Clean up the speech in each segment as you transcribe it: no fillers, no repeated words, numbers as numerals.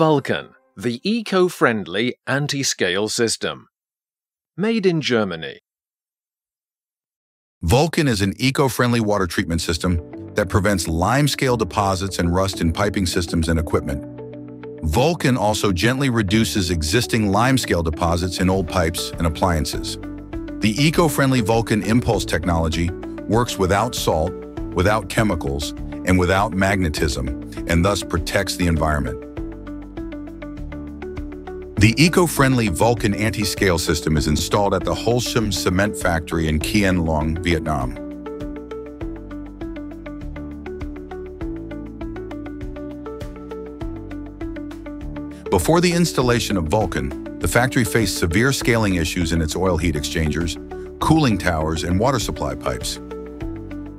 Vulcan, the eco-friendly anti-scale system. Made in Germany. Vulcan is an eco-friendly water treatment system that prevents limescale deposits and rust in piping systems and equipment. Vulcan also gently reduces existing limescale deposits in old pipes and appliances. The eco-friendly Vulcan Impulse technology works without salt, without chemicals, and without magnetism, and thus protects the environment. The eco-friendly Vulcan Anti-Scale System is installed at the Holcim Cement Factory in Quien Long, Vietnam. Before the installation of Vulcan, the factory faced severe scaling issues in its oil heat exchangers, cooling towers, and water supply pipes.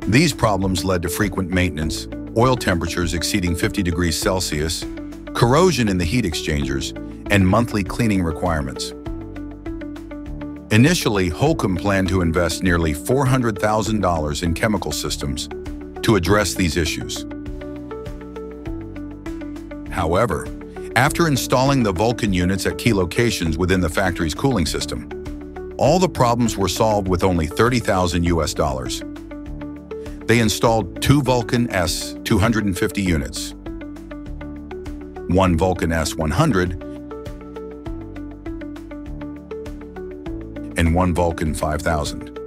These problems led to frequent maintenance, oil temperatures exceeding 50 degrees Celsius, corrosion in the heat exchangers, and monthly cleaning requirements. Initially, Holcim planned to invest nearly $400,000 in chemical systems to address these issues. However, after installing the Vulcan units at key locations within the factory's cooling system, all the problems were solved with only $30,000. They installed 2 Vulcan S250 units, 1 Vulcan S100, and 1 Vulcan 5000.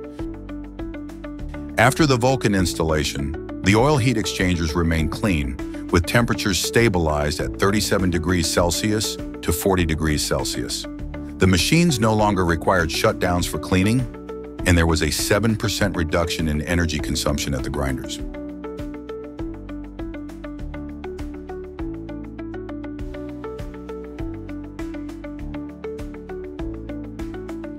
After the Vulcan installation, the oil heat exchangers remained clean, with temperatures stabilized at 37 degrees Celsius to 40 degrees Celsius. The machines no longer required shutdowns for cleaning, and there was a 7% reduction in energy consumption at the grinders.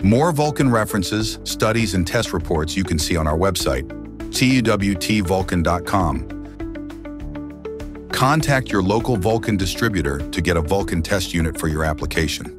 More Vulcan references, studies, and test reports you can see on our website, tuwtvulcan.com. Contact your local Vulcan distributor to get a Vulcan test unit for your application.